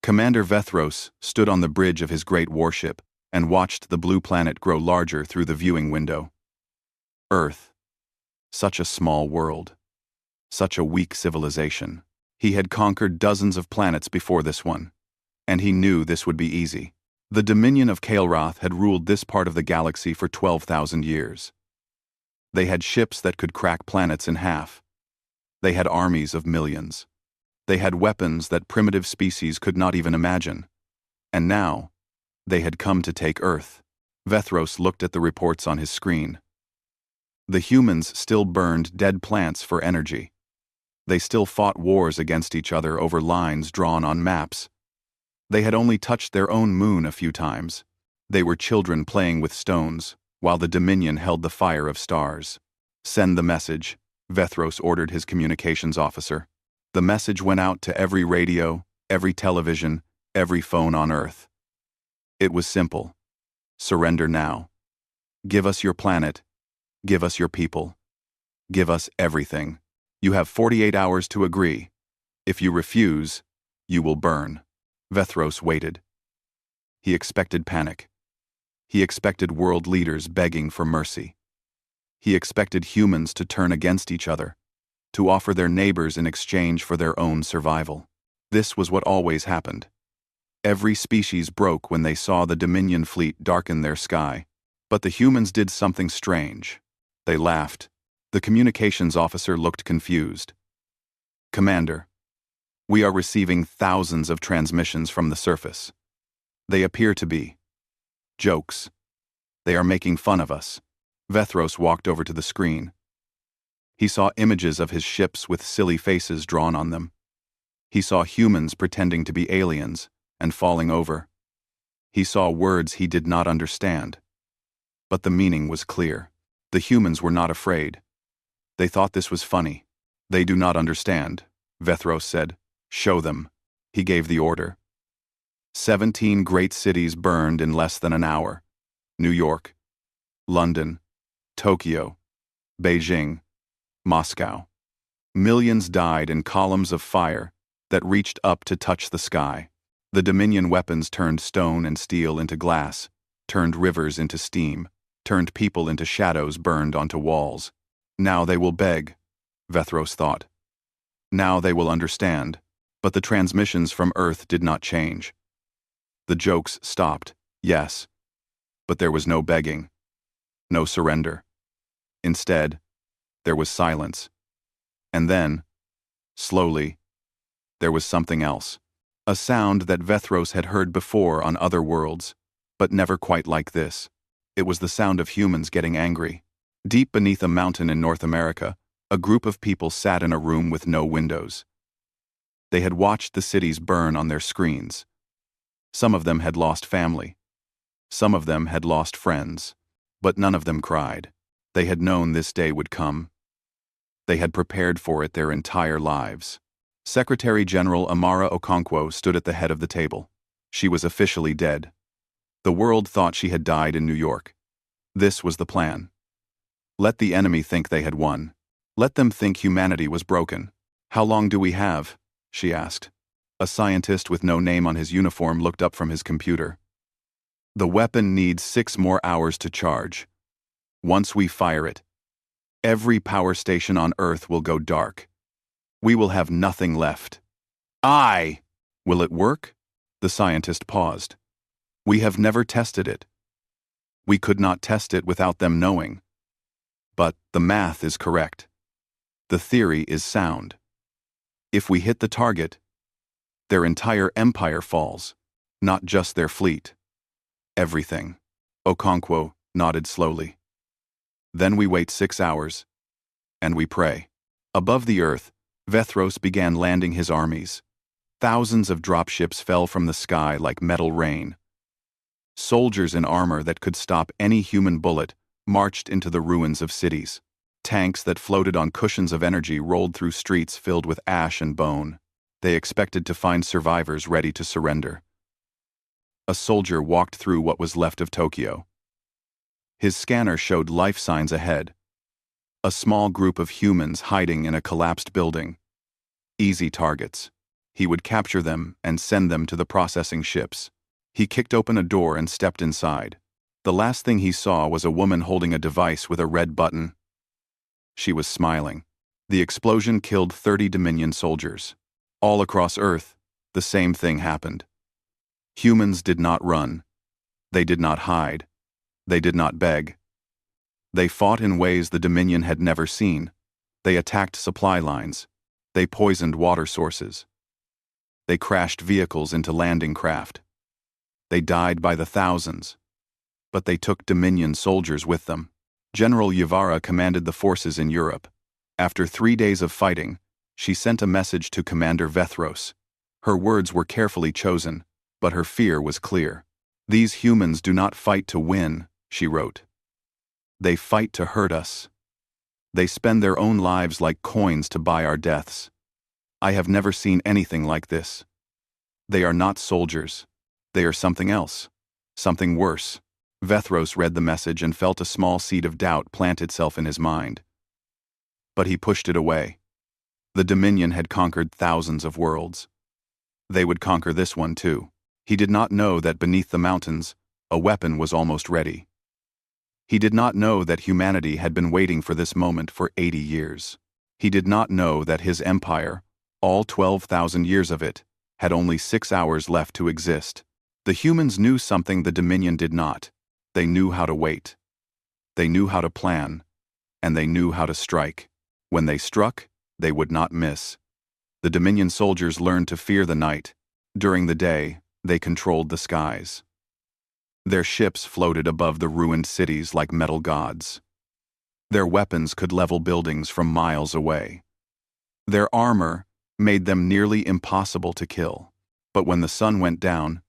Commander Vethros stood on the bridge of his great warship and watched the blue planet grow larger through the viewing window. Earth. Such a small world. Such a weak civilization. He had conquered dozens of planets before this one, and he knew this would be easy. The Dominion of Kael'Roth had ruled this part of the galaxy for 12,000 years. They had ships that could crack planets in half. They had armies of millions. They had weapons that primitive species could not even imagine. And now, they had come to take Earth. Vethros looked at the reports on his screen. The humans still burned dead plants for energy. They still fought wars against each other over lines drawn on maps. They had only touched their own moon a few times. They were children playing with stones, while the Dominion held the fire of stars. Send the message, Vethros ordered his communications officer. The message went out to every radio, every television, every phone on Earth. It was simple. Surrender now. Give us your planet. Give us your people. Give us everything. You have 48 hours to agree. If you refuse, you will burn. Vethros waited. He expected panic. He expected world leaders begging for mercy. He expected humans to turn against each other, to offer their neighbors in exchange for their own survival. This was what always happened. Every species broke when they saw the Dominion fleet darken their sky. But the humans did something strange. They laughed. The communications officer looked confused. Commander, we are receiving thousands of transmissions from the surface. They appear to be jokes. They are making fun of us. Vethros walked over to the screen. He saw images of his ships with silly faces drawn on them. He saw humans pretending to be aliens and falling over. He saw words he did not understand. But the meaning was clear. The humans were not afraid. They thought this was funny. They do not understand, Vethros said. Show them. He gave the order. 17 great cities burned in less than an hour. New York, London, Tokyo, Beijing, Moscow. Millions died in columns of fire that reached up to touch the sky. The Dominion weapons turned stone and steel into glass, turned rivers into steam, turned people into shadows burned onto walls. Now they will beg, Vethros thought. Now they will understand. But the transmissions from Earth did not change. The jokes stopped, yes. But there was no begging. No surrender. Instead, there was silence. And then, slowly, there was something else. A sound that Vethros had heard before on other worlds, but never quite like this. It was the sound of humans getting angry. Deep beneath a mountain in North America, a group of people sat in a room with no windows. They had watched the cities burn on their screens. Some of them had lost family. Some of them had lost friends. But none of them cried. They had known this day would come. They had prepared for it their entire lives. Secretary General Amara Okonkwo stood at the head of the table. She was officially dead. The world thought she had died in New York. This was the plan. Let the enemy think they had won. Let them think humanity was broken. How long do we have? She asked. A scientist with no name on his uniform looked up from his computer. The weapon needs 6 more hours to charge. Once we fire it, every power station on Earth will go dark. We will have nothing left. Will it work? The scientist paused. We have never tested it. We could not test it without them knowing. But the math is correct. The theory is sound. If we hit the target, their entire empire falls, not just their fleet. Everything. Okonkwo nodded slowly. Then we wait 6 hours, and we pray. Above the Earth, Vethros began landing his armies. Thousands of dropships fell from the sky like metal rain. Soldiers in armor that could stop any human bullet marched into the ruins of cities. Tanks that floated on cushions of energy rolled through streets filled with ash and bone. They expected to find survivors ready to surrender. A soldier walked through what was left of Tokyo. His scanner showed life signs ahead. A small group of humans hiding in a collapsed building. Easy targets. He would capture them and send them to the processing ships. He kicked open a door and stepped inside. The last thing he saw was a woman holding a device with a red button. She was smiling. The explosion killed 30 Dominion soldiers. All across Earth, the same thing happened. Humans did not run. They did not hide. They did not beg. They fought in ways the Dominion had never seen. They attacked supply lines. They poisoned water sources. They crashed vehicles into landing craft. They died by the thousands. But they took Dominion soldiers with them. General Yvara commanded the forces in Europe. After 3 days of fighting, she sent a message to Commander Vethros. Her words were carefully chosen, but her fear was clear. "These humans do not fight to win," she wrote. "They fight to hurt us. They spend their own lives like coins to buy our deaths. I have never seen anything like this. They are not soldiers. They are something else. Something worse." Vethros read the message and felt a small seed of doubt plant itself in his mind. But he pushed it away. The Dominion had conquered thousands of worlds. They would conquer this one too. He did not know that beneath the mountains, a weapon was almost ready. He did not know that humanity had been waiting for this moment for 80 years. He did not know that his empire, all 12,000 years of it, had only 6 hours left to exist. The humans knew something the Dominion did not. They knew how to wait. They knew how to plan. And they knew how to strike. When they struck, they would not miss. The Dominion soldiers learned to fear the night. During the day, they controlled the skies. Their ships floated above the ruined cities like metal gods. Their weapons could level buildings from miles away. Their armor made them nearly impossible to kill. But when the sun went down,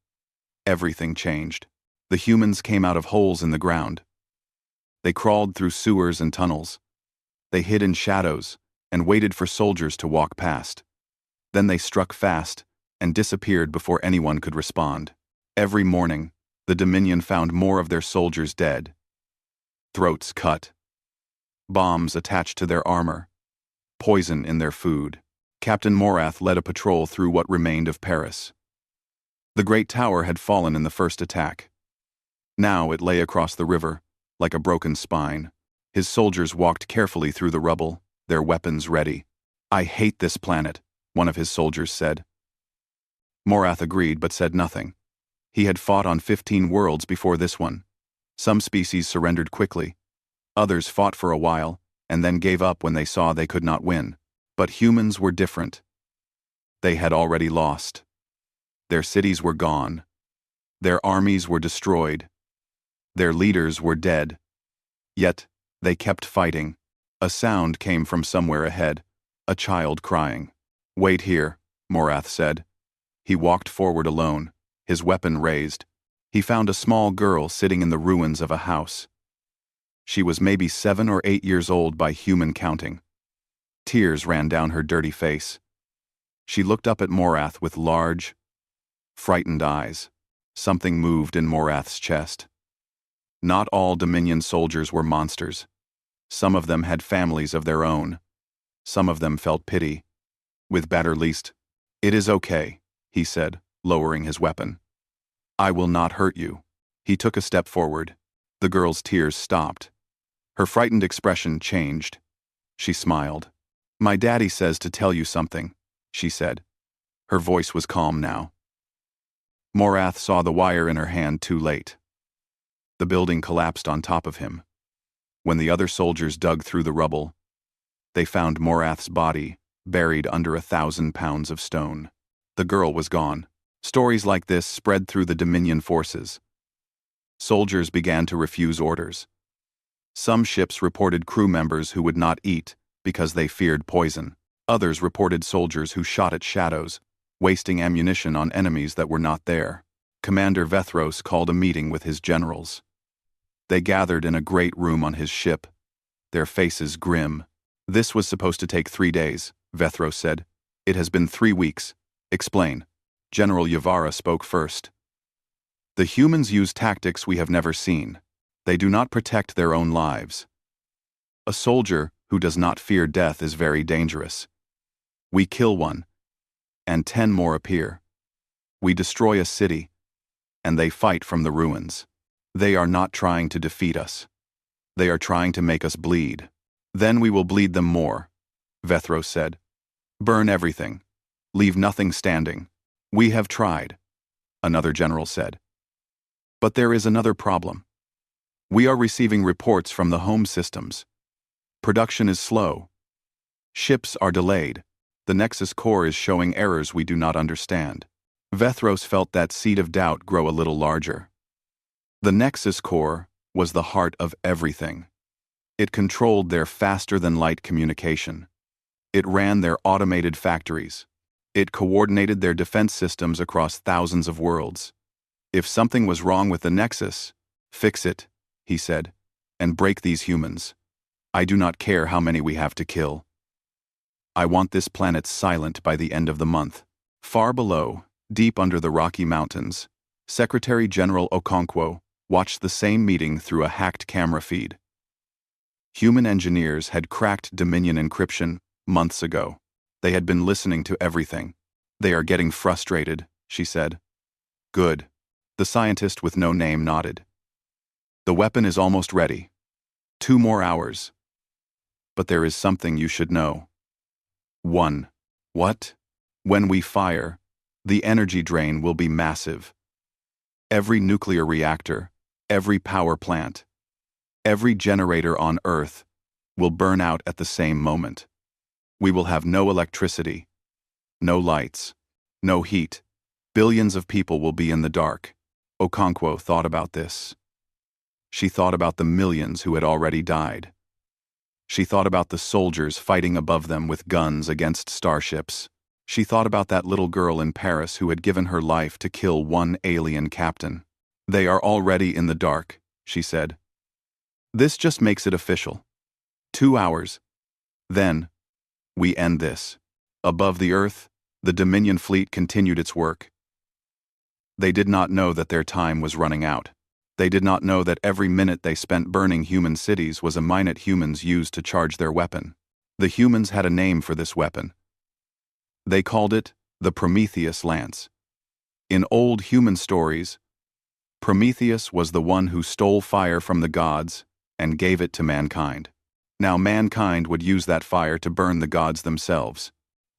everything changed. The humans came out of holes in the ground. They crawled through sewers and tunnels. They hid in shadows and waited for soldiers to walk past. Then they struck fast and disappeared before anyone could respond. Every morning, the Dominion found more of their soldiers dead. Throats cut. Bombs attached to their armor. Poison in their food. Captain Morath led a patrol through what remained of Paris. The great tower had fallen in the first attack. Now it lay across the river, like a broken spine. His soldiers walked carefully through the rubble, their weapons ready. "I hate this planet," one of his soldiers said. Morath agreed but said nothing. He had fought on 15 worlds before this one. Some species surrendered quickly. Others fought for a while, and then gave up when they saw they could not win. But humans were different. They had already lost. Their cities were gone. Their armies were destroyed. Their leaders were dead. Yet, they kept fighting. A sound came from somewhere ahead, a child crying. "Wait here," Morath said. He walked forward alone, his weapon raised. He found a small girl sitting in the ruins of a house. She was maybe 7 or 8 years old by human counting. Tears ran down her dirty face. She looked up at Morath with large, frightened eyes. Something moved in Morath's chest. Not all Dominion soldiers were monsters. Some of them had families of their own. Some of them felt pity. With better least, "It is okay," he said, lowering his weapon. "I will not hurt you." He took a step forward. The girl's tears stopped. Her frightened expression changed. She smiled. "My daddy says to tell you something," she said. Her voice was calm now. Morath saw the wire in her hand too late. The building collapsed on top of him. When the other soldiers dug through the rubble, they found Morath's body buried under 1,000 pounds of stone. The girl was gone. Stories like this spread through the Dominion forces. Soldiers began to refuse orders. Some ships reported crew members who would not eat because they feared poison. Others reported soldiers who shot at shadows, wasting ammunition on enemies that were not there. Commander Vethros called a meeting with his generals. They gathered in a great room on his ship, their faces grim. "This was supposed to take 3 days, Vethros said. "It has been 3 weeks. Explain." General Yvara spoke first. "The humans use tactics we have never seen. They do not protect their own lives. A soldier who does not fear death is very dangerous. We kill one, and 10 more appear. We destroy a city, and they fight from the ruins. They are not trying to defeat us. They are trying to make us bleed. Then we will bleed them more, Vethros said. Burn everything. Leave nothing standing. We have tried, another general said. But there is another problem. We are receiving reports from the home systems. Production is slow. Ships are delayed. The Nexus core is showing errors we do not understand. Vethros felt that seed of doubt grow a little larger. The Nexus core was the heart of everything. It controlled their faster-than-light communication. It ran their automated factories. It coordinated their defense systems across thousands of worlds. If something was wrong with the Nexus, fix it, he said, and break these humans. I do not care how many we have to kill. I want this planet silent by the end of the month. Far below, deep under the Rocky Mountains, Secretary General Okonkwo watched the same meeting through a hacked camera feed. Human engineers had cracked Dominion encryption months ago. They had been listening to everything. They are getting frustrated, she said. Good. The scientist with no name nodded. The weapon is almost ready. 2 more hours. But there is something you should know. 1. What? When we fire, the energy drain will be massive. Every nuclear reactor, every power plant, every generator on Earth will burn out at the same moment. We will have no electricity, no lights, no heat. Billions of people will be in the dark. Okonkwo thought about this. She thought about the millions who had already died. She thought about the soldiers fighting above them with guns against starships. She thought about that little girl in Paris who had given her life to kill one alien captain. They are already in the dark, she said. This just makes it official. 2 hours. Then, we end this. Above the Earth, the Dominion fleet continued its work. They did not know that their time was running out. They did not know that every minute they spent burning human cities was a minute humans used to charge their weapon. The humans had a name for this weapon. They called it the Prometheus Lance. In old human stories, Prometheus was the one who stole fire from the gods and gave it to mankind. Now mankind would use that fire to burn the gods themselves.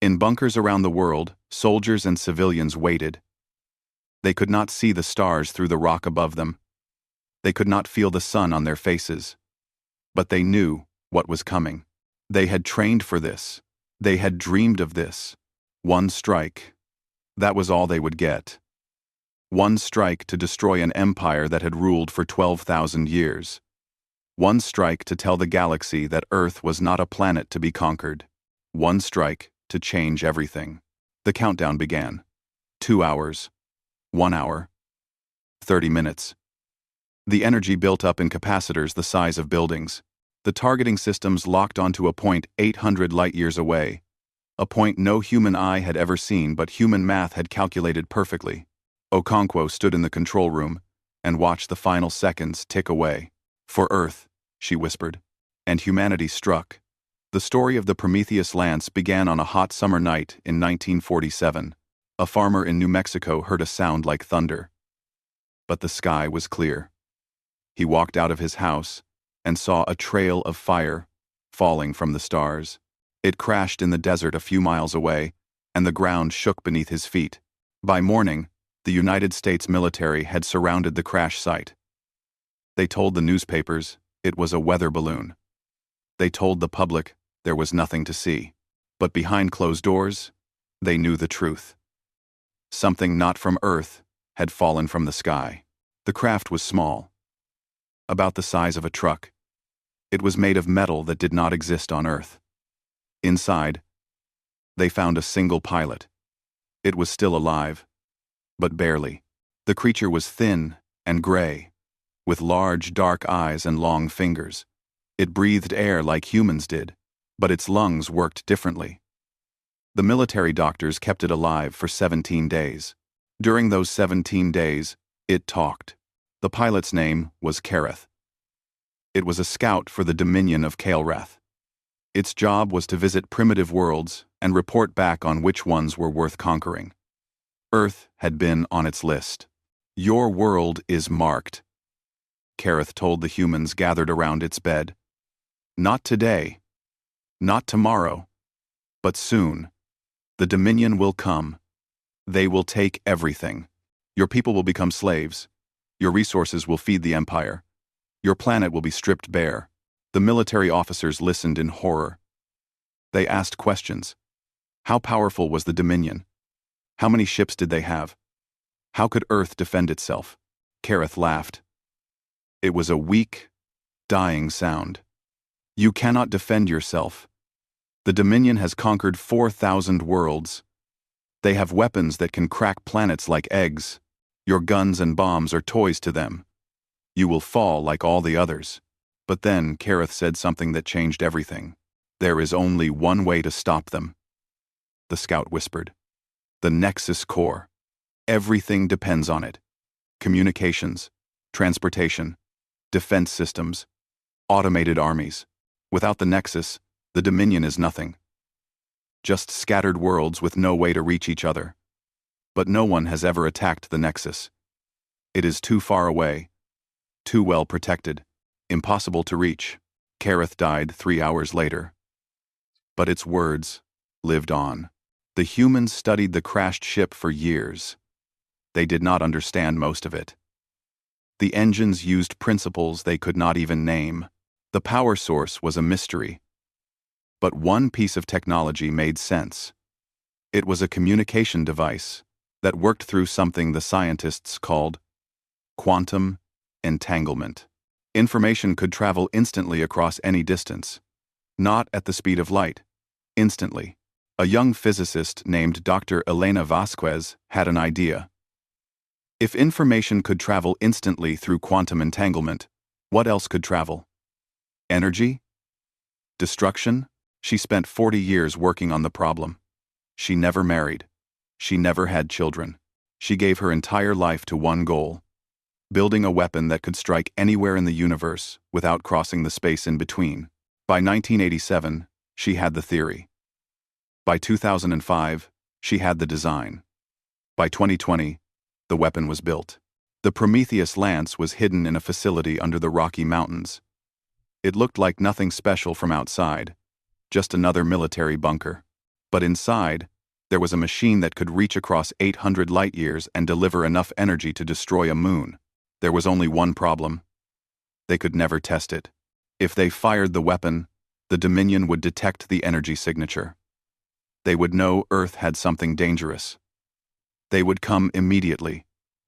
In bunkers around the world, soldiers and civilians waited. They could not see the stars through the rock above them. They could not feel the sun on their faces. But they knew what was coming. They had trained for this. They had dreamed of this. One strike. That was all they would get. One strike to destroy an empire that had ruled for 12,000 years. One strike to tell the galaxy that Earth was not a planet to be conquered. One strike to change everything. The countdown began. 2 hours. 1 hour. 30 minutes. The energy built up in capacitors the size of buildings. The targeting systems locked onto a point 800 light-years away. A point no human eye had ever seen, but human math had calculated perfectly. Okonkwo stood in the control room and watched the final seconds tick away. For Earth, she whispered, and humanity struck. The story of the Prometheus Lance began on a hot summer night in 1947. A farmer in New Mexico heard a sound like thunder. But the sky was clear. He walked out of his house and saw a trail of fire falling from the stars. It crashed in the desert a few miles away, and the ground shook beneath his feet. By morning, the United States military had surrounded the crash site. They told the newspapers it was a weather balloon. They told the public there was nothing to see. But behind closed doors, they knew the truth. Something not from Earth had fallen from the sky. The craft was small, about the size of a truck. It was made of metal that did not exist on Earth. Inside, they found a single pilot. It was still alive, but barely. The creature was thin and gray, with large, dark eyes and long fingers. It breathed air like humans did, but its lungs worked differently. The military doctors kept it alive for 17 days. During those 17 days, it talked. The pilot's name was Kareth. It was a scout for the Dominion of Kael'rath. Its job was to visit primitive worlds and report back on which ones were worth conquering. Earth had been on its list. "Your world is marked," Kareth told the humans gathered around its bed. "Not today, not tomorrow, but soon. The Dominion will come. They will take everything. Your people will become slaves. Your resources will feed the Empire. Your planet will be stripped bare." The military officers listened in horror. They asked questions. How powerful was the Dominion? How many ships did they have? How could Earth defend itself? Kareth laughed. It was a weak, dying sound. "You cannot defend yourself. The Dominion has conquered 4,000 worlds. They have weapons that can crack planets like eggs. Your guns and bombs are toys to them. You will fall like all the others." But then Kareth said something that changed everything. "There is only one way to stop them." The scout whispered. "The Nexus Core. Everything depends on it. Communications, transportation, defense systems, automated armies. Without the Nexus, the Dominion is nothing. Just scattered worlds with no way to reach each other. But no one has ever attacked the Nexus. It is too far away, too well protected, impossible to reach." Kareth died 3 hours later. But its words lived on. The humans studied the crashed ship for years. They did not understand most of it. The engines used principles they could not even name. The power source was a mystery. But one piece of technology made sense. It was a communication device that worked through something the scientists called quantum entanglement. Information could travel instantly across any distance. Not at the speed of light. Instantly. A young physicist named Dr. Elena Vasquez had an idea. If information could travel instantly through quantum entanglement, what else could travel? Energy? Destruction? She spent 40 years working on the problem. She never married. She never had children. She gave her entire life to one goal: building a weapon that could strike anywhere in the universe without crossing the space in between. By 1987, she had the theory. By 2005, she had the design. By 2020, the weapon was built. The Prometheus Lance was hidden in a facility under the Rocky Mountains. It looked like nothing special from outside, just another military bunker. But inside, there was a machine that could reach across 800 light-years and deliver enough energy to destroy a moon. There was only one problem. They could never test it. If they fired the weapon, the Dominion would detect the energy signature. They would know Earth had something dangerous. They would come immediately,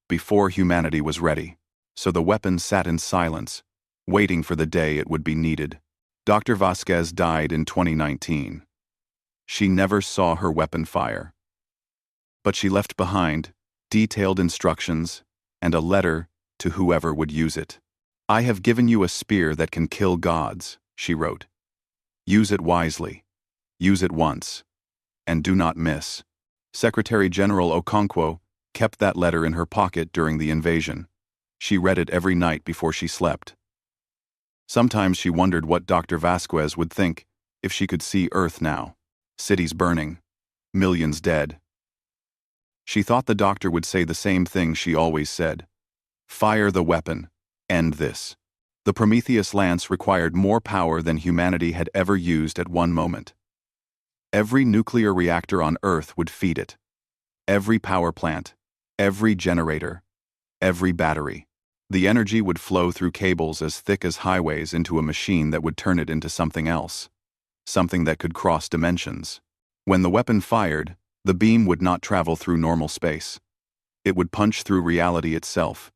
before humanity was ready. So the weapon sat in silence, waiting for the day it would be needed. Dr. Vasquez died in 2019. She never saw her weapon fire. But she left behind detailed instructions and a letter to whoever would use it. "I have given you a spear that can kill gods," she wrote. "Use it wisely. Use it once. And do not miss." Secretary General Okonkwo kept that letter in her pocket during the invasion. She read it every night before she slept. Sometimes she wondered what Dr. Vasquez would think if she could see Earth now. Cities burning. Millions dead. She thought the doctor would say the same thing she always said. "Fire the weapon. End this." The Prometheus Lance required more power than humanity had ever used at one moment. Every nuclear reactor on Earth would feed it. Every power plant, every generator, every battery. The energy would flow through cables as thick as highways into a machine that would turn it into something else. Something that could cross dimensions. When the weapon fired, the beam would not travel through normal space. It would punch through reality itself,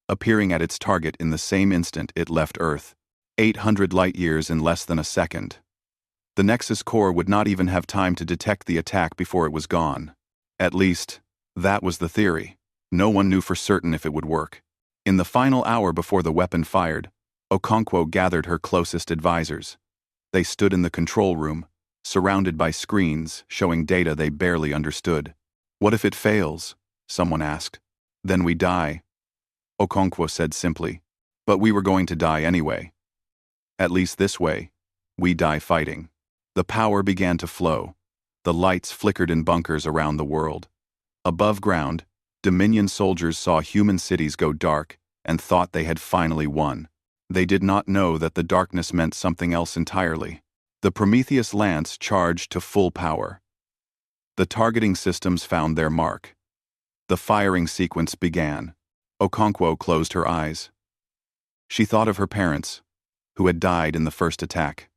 appearing at its target in the same instant it left Earth, 800 light-years in less than a second. The Nexus core would not even have time to detect the attack before it was gone. At least, that was the theory. No one knew for certain if it would work. In the final hour before the weapon fired, Okonkwo gathered her closest advisors. They stood in the control room, surrounded by screens showing data they barely understood. "What if it fails?" someone asked. "Then we die," Okonkwo said simply. "But we were going to die anyway. At least this way, we die fighting." The power began to flow. The lights flickered in bunkers around the world. Above ground, Dominion soldiers saw human cities go dark and thought they had finally won. They did not know that the darkness meant something else entirely. The Prometheus lance charged to full power. The targeting systems found their mark. The firing sequence began. Okonkwo closed her eyes. She thought of her parents, who had died in the first attack.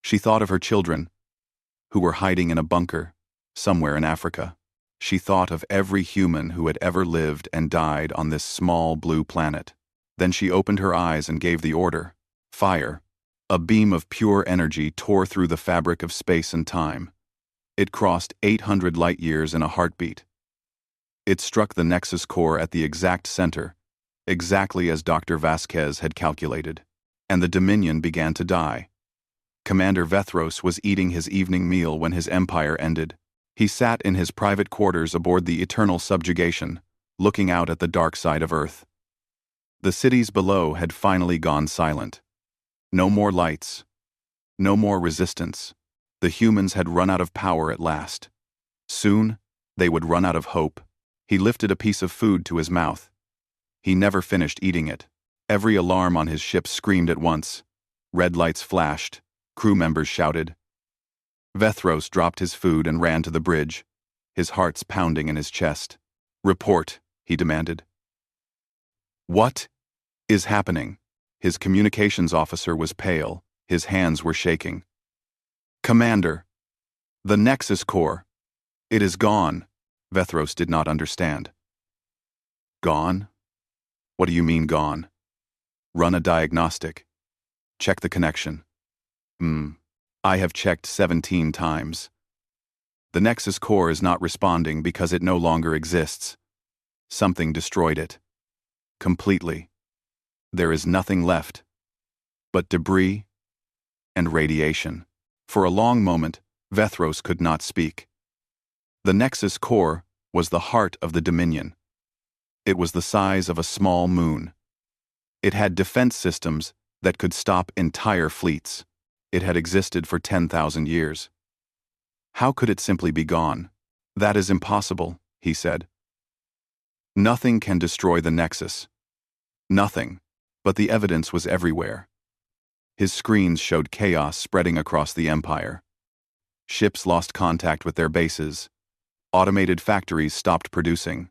She thought of her children, who were hiding in a bunker somewhere in Africa. She thought of every human who had ever lived and died on this small blue planet. Then she opened her eyes and gave the order. Fire. A beam of pure energy tore through the fabric of space and time. It crossed 800 light-years in a heartbeat. It struck the Nexus core at the exact center, exactly as Dr. Vasquez had calculated, and the Dominion began to die. Commander Vethros was eating his evening meal when his empire ended. He sat in his private quarters aboard the Eternal Subjugation, looking out at the dark side of Earth. The cities below had finally gone silent. No more lights. No more resistance. The humans had run out of power at last. Soon, they would run out of hope. He lifted a piece of food to his mouth. He never finished eating it. Every alarm on his ship screamed at once. Red lights flashed. Crew members shouted. Vethros dropped his food and ran to the bridge, his heart's pounding in his chest. "Report," he demanded. "What is happening?" His communications officer was pale. His hands were shaking. "Commander, the Nexus core. It is gone." Vethros did not understand. "Gone? What do you mean gone?" "Run a diagnostic. Check the connection." I have checked 17 times. The Nexus core is not responding because it no longer exists. Something destroyed it. Completely. There is nothing left but debris and radiation." For a long moment, Vethros could not speak. The Nexus core was the heart of the Dominion. It was the size of a small moon. It had defense systems that could stop entire fleets. It had existed for 10,000 years. How could it simply be gone? "That is impossible," he said. "Nothing can destroy the Nexus. Nothing." But the evidence was everywhere. His screens showed chaos spreading across the Empire. Ships lost contact with their bases. Automated factories stopped producing.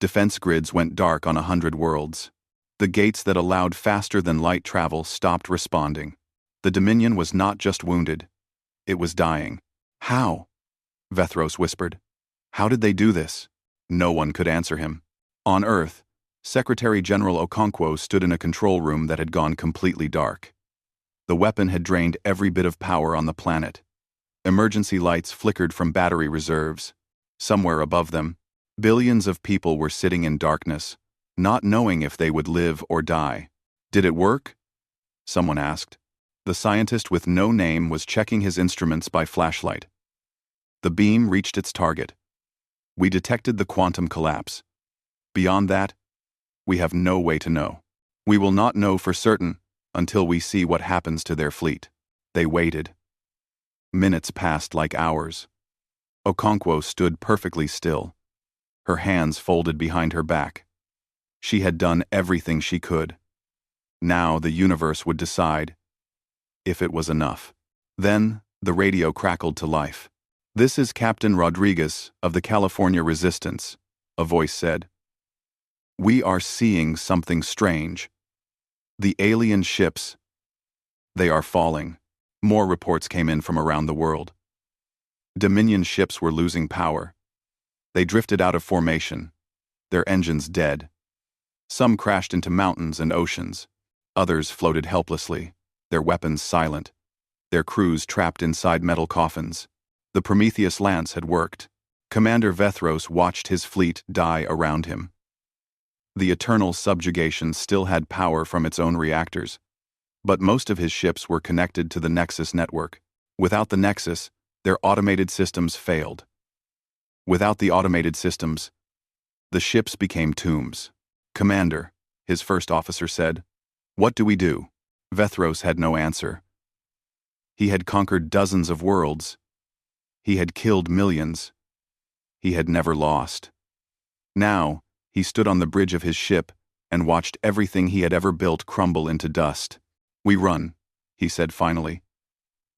Defense grids went dark on 100 worlds. The gates that allowed faster-than-light travel stopped responding. The Dominion was not just wounded. It was dying. "How?" Vethros whispered. "How did they do this?" No one could answer him. On Earth, Secretary General Okonkwo stood in a control room that had gone completely dark. The weapon had drained every bit of power on the planet. Emergency lights flickered from battery reserves. Somewhere above them, billions of people were sitting in darkness, not knowing if they would live or die. "Did it work?" someone asked. The scientist with no name was checking his instruments by flashlight. "The beam reached its target. We detected the quantum collapse. Beyond that, we have no way to know. We will not know for certain until we see what happens to their fleet." They waited. Minutes passed like hours. Okonkwo stood perfectly still, her hands folded behind her back. She had done everything she could. Now the universe would decide if it was enough. Then the radio crackled to life. "This is Captain Rodriguez of the California Resistance," a voice said. "We are seeing something strange. The alien ships, they are falling." More reports came in from around the world. Dominion ships were losing power. They drifted out of formation, their engines dead. Some crashed into mountains and oceans. Others floated helplessly, their weapons silent, their crews trapped inside metal coffins. The Prometheus lance had worked. Commander Vethros watched his fleet die around him. The Eternal Subjugation still had power from its own reactors, but most of his ships were connected to the Nexus network. Without the Nexus, their automated systems failed. Without the automated systems, the ships became tombs. "Commander," his first officer said, "what do we do?" Vethros had no answer. He had conquered dozens of worlds. He had killed millions. He had never lost. Now, he stood on the bridge of his ship and watched everything he had ever built crumble into dust. "We run," he said finally.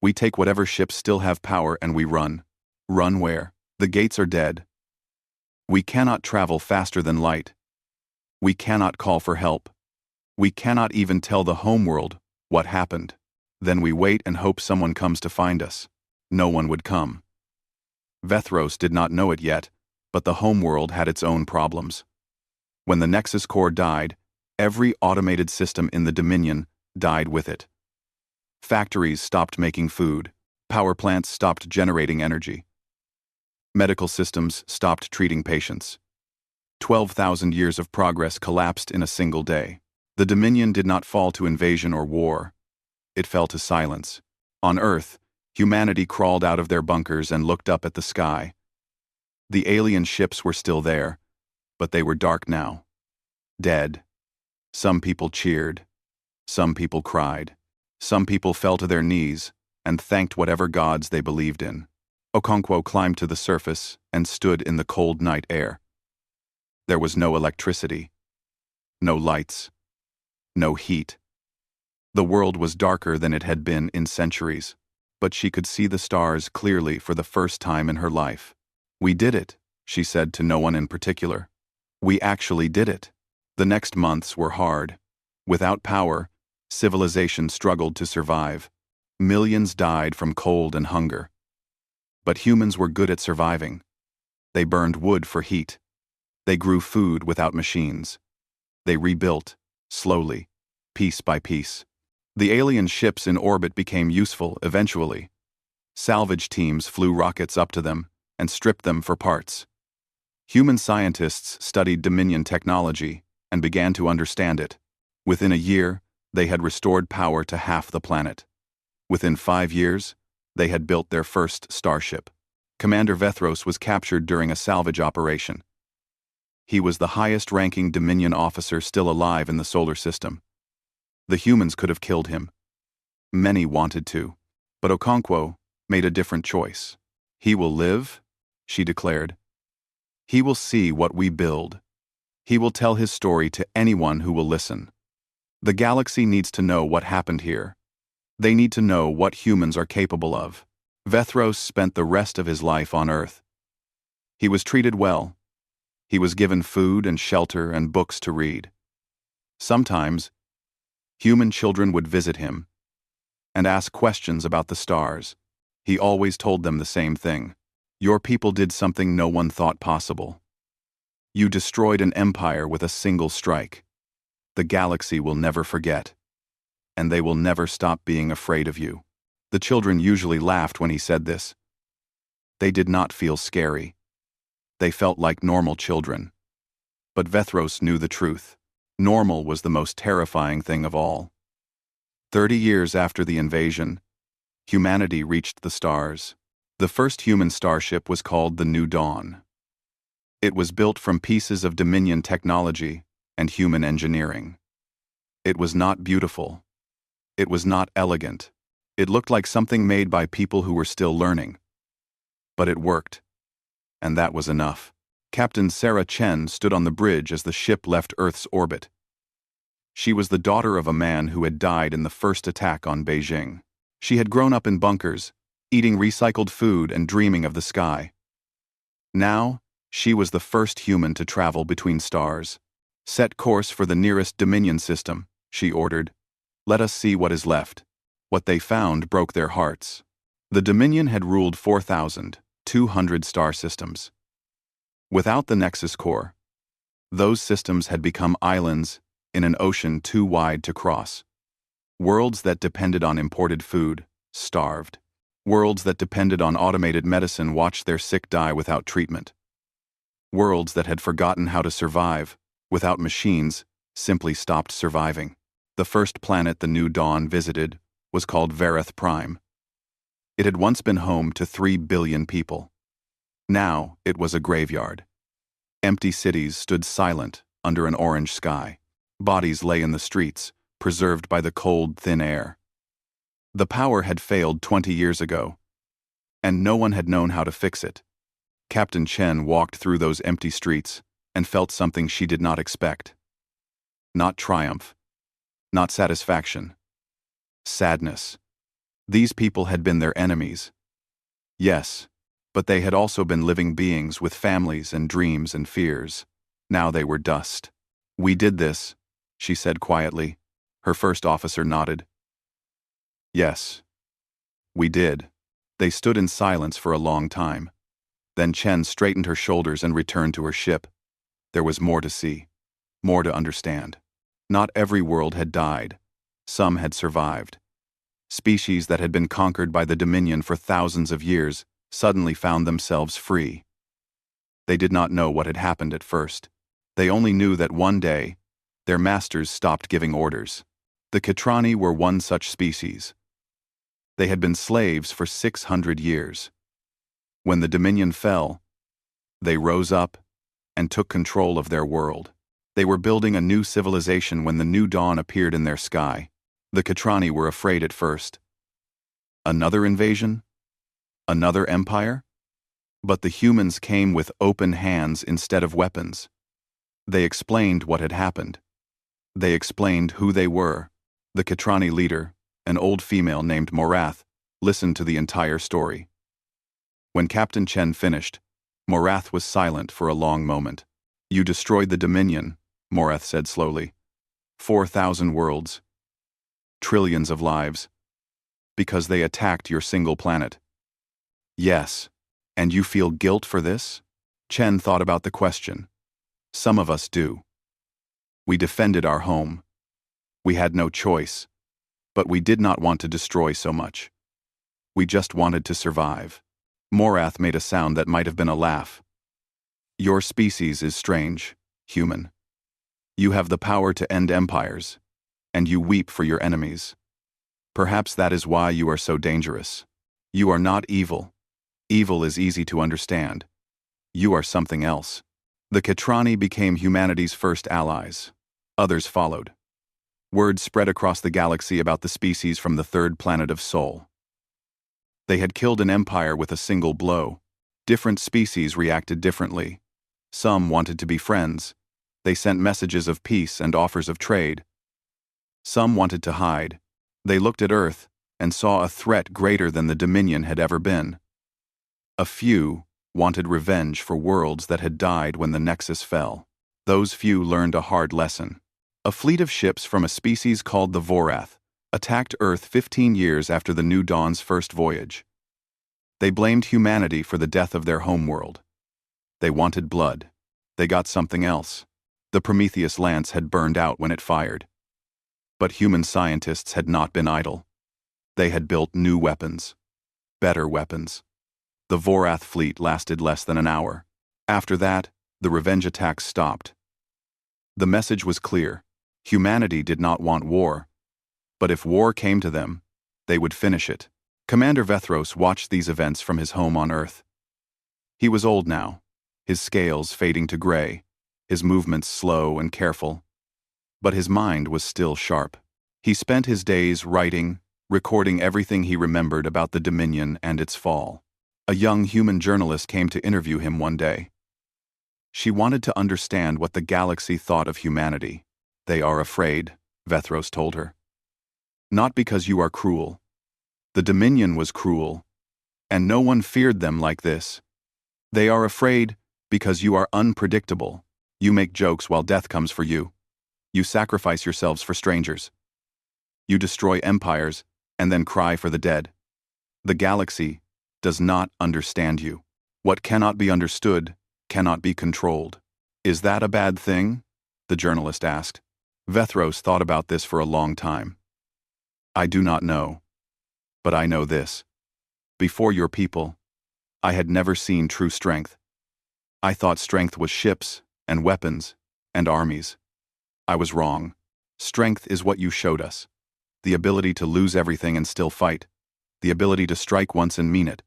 "We take whatever ships still have power and we run." "Run where? The gates are dead. We cannot travel faster than light. We cannot call for help. We cannot even tell the homeworld what happened. Then we wait and hope someone comes to find us." No one would come. Vethros did not know it yet, but the homeworld had its own problems. When the Nexus Core died, every automated system in the Dominion died with it. Factories stopped making food. Power plants stopped generating energy. Medical systems stopped treating patients. 12,000 years of progress collapsed in a single day. The Dominion did not fall to invasion or war. It fell to silence. On Earth, humanity crawled out of their bunkers and looked up at the sky. The alien ships were still there, but they were dark now. Dead. Some people cheered. Some people cried. Some people fell to their knees and thanked whatever gods they believed in. Okonkwo climbed to the surface and stood in the cold night air. There was no electricity. No lights. No heat. The world was darker than it had been in centuries, but she could see the stars clearly for the first time in her life. "We did it," she said to no one in particular. "We actually did it." The next months were hard. Without power, civilization struggled to survive. Millions died from cold and hunger. But humans were good at surviving. They burned wood for heat. They grew food without machines. They rebuilt, slowly, piece by piece. The alien ships in orbit became useful eventually. Salvage teams flew rockets up to them and stripped them for parts. Human scientists studied Dominion technology and began to understand it. Within a year, they had restored power to half the planet. Within 5 years, they had built their first starship. Commander Vethros was captured during a salvage operation. He was the highest-ranking Dominion officer still alive in the solar system. The humans could have killed him. Many wanted to. But Okonkwo made a different choice. "He will live," she declared. "He will see what we build. He will tell his story to anyone who will listen. The galaxy needs to know what happened here. They need to know what humans are capable of." Vethros spent the rest of his life on Earth. He was treated well. He was given food and shelter and books to read. Sometimes, human children would visit him and ask questions about the stars. He always told them the same thing. "Your people did something no one thought possible. You destroyed an empire with a single strike. The galaxy will never forget. And they will never stop being afraid of you." The children usually laughed when he said this. They did not feel scary. They felt like normal children. But Vethros knew the truth. Normal was the most terrifying thing of all. 30 years after the invasion, humanity reached the stars. The first human starship was called the New Dawn. It was built from pieces of Dominion technology and human engineering. It was not beautiful. It was not elegant. It looked like something made by people who were still learning. But it worked. And that was enough. Captain Sarah Chen stood on the bridge as the ship left Earth's orbit. She was the daughter of a man who had died in the first attack on Beijing. She had grown up in bunkers, eating recycled food and dreaming of the sky. Now, she was the first human to travel between stars. "Set course for the nearest Dominion system," she ordered. "Let us see what is left." What they found broke their hearts. The Dominion had ruled 4,200 star systems. Without the Nexus Core, those systems had become islands in an ocean too wide to cross. Worlds that depended on imported food starved. Worlds that depended on automated medicine watched their sick die without treatment. Worlds that had forgotten how to survive without machines simply stopped surviving. The first planet the New Dawn visited was called Vareth Prime. It had once been home to 3 billion people. Now it was a graveyard. Empty cities stood silent under an orange sky. Bodies lay in the streets, preserved by the cold, thin air. The power had failed 20 years ago, and no one had known how to fix it. Captain Chen walked through those empty streets and felt something she did not expect. Not triumph, not satisfaction. Sadness. These people had been their enemies. Yes, but they had also been living beings with families and dreams and fears. Now they were dust. "We did this," she said quietly. Her first officer nodded. "Yes, we did." They stood in silence for a long time. Then Chen straightened her shoulders and returned to her ship. There was more to see, more to understand. Not every world had died. Some had survived. Species that had been conquered by the Dominion for thousands of years suddenly found themselves free. They did not know what had happened at first. They only knew that one day, their masters stopped giving orders. The Katrani were one such species. They had been slaves for 600 years. When the Dominion fell, they rose up and took control of their world. They were building a new civilization when the new dawn appeared in their sky. The Katrani were afraid at first. Another invasion? Another empire? But the humans came with open hands instead of weapons. They explained what had happened. They explained who they were. The Katrani leader, an old female named Morath, listened to the entire story. When Captain Chen finished, Morath was silent for a long moment. "You destroyed the Dominion," Morath said slowly. 4,000 worlds. Trillions of lives. Because they attacked your single planet. "Yes. And you feel guilt for this?" Chen thought about the question. "Some of us do. We defended our home. We had no choice. But we did not want to destroy so much. We just wanted to survive." Morath made a sound that might have been a laugh. "Your species is strange, human. You have the power to end empires, and you weep for your enemies. Perhaps that is why you are so dangerous. You are not evil. Evil is easy to understand. You are something else." The Katrani became humanity's first allies. Others followed. Word spread across the galaxy about the species from the third planet of Sol. They had killed an empire with a single blow. Different species reacted differently. Some wanted to be friends. They sent messages of peace and offers of trade. Some wanted to hide. They looked at Earth and saw a threat greater than the Dominion had ever been. A few wanted revenge for worlds that had died when the Nexus fell. Those few learned a hard lesson. A fleet of ships from a species called the Vorath attacked Earth 15 years after the New Dawn's first voyage. They blamed humanity for the death of their homeworld. They wanted blood. They got something else. The Prometheus lance had burned out when it fired. But human scientists had not been idle. They had built new weapons. Better weapons. The Vorath fleet lasted less than an hour. After that, the revenge attacks stopped. The message was clear. Humanity did not want war. But if war came to them, they would finish it. Commander Vethros watched these events from his home on Earth. He was old now, his scales fading to gray, his movements slow and careful. But his mind was still sharp. He spent his days writing, recording everything he remembered about the Dominion and its fall. A young human journalist came to interview him one day. She wanted to understand what the galaxy thought of humanity. "They are afraid," Vethros told her. "Not because you are cruel. The Dominion was cruel, and no one feared them like this. They are afraid because you are unpredictable. You make jokes while death comes for you. You sacrifice yourselves for strangers. You destroy empires and then cry for the dead. The galaxy does not understand you. What cannot be understood cannot be controlled." "Is that a bad thing?" the journalist asked. Vethros thought about this for a long time. "I do not know. But I know this. Before your people, I had never seen true strength. I thought strength was ships and weapons and armies. I was wrong. Strength is what you showed us. The ability to lose everything and still fight. The ability to strike once and mean it.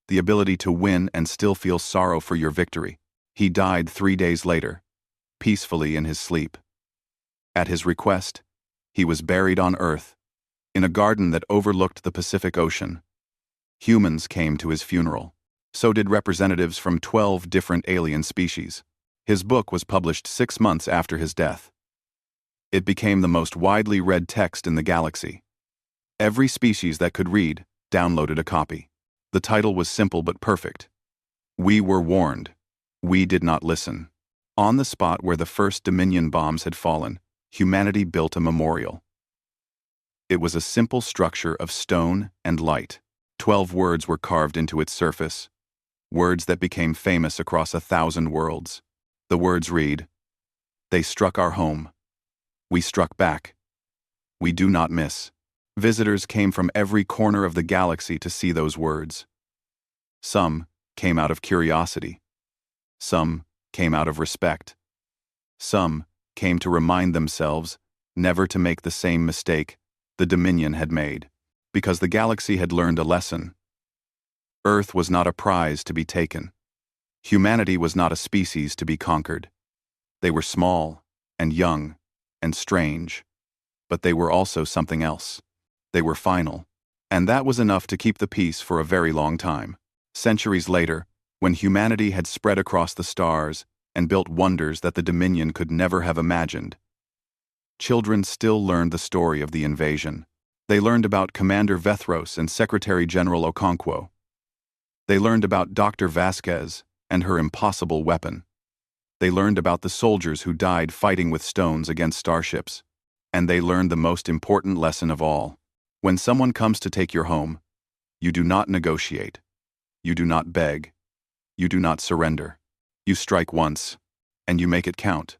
The ability to win and still feel sorrow for your victory." He died 3 days later, peacefully in his sleep. At his request, he was buried on Earth, in a garden that overlooked the Pacific Ocean. Humans came to his funeral. So did representatives from 12 different alien species. His book was published 6 months after his death. It became the most widely read text in the galaxy. Every species that could read downloaded a copy. The title was simple but perfect. We were warned. We did not listen. On the spot where the first Dominion bombs had fallen, humanity built a memorial. It was a simple structure of stone and light. 12 words were carved into its surface, words that became famous across 1,000 worlds. The words read, "They struck our home. We struck back. We do not miss." Visitors came from every corner of the galaxy to see those words. Some came out of curiosity. Some came out of respect. Some came to remind themselves never to make the same mistake the Dominion had made, because the galaxy had learned a lesson. Earth was not a prize to be taken. Humanity was not a species to be conquered. They were small and young and strange, but they were also something else. They were final, and that was enough to keep the peace for a very long time. Centuries later, when humanity had spread across the stars and built wonders that the Dominion could never have imagined, children still learned the story of the invasion. They learned about Commander Vethros and Secretary General Okonkwo. They learned about Dr. Vasquez and her impossible weapon. They learned about the soldiers who died fighting with stones against starships. And they learned the most important lesson of all. When someone comes to take your home, you do not negotiate. You do not beg. You do not surrender. You strike once, and you make it count.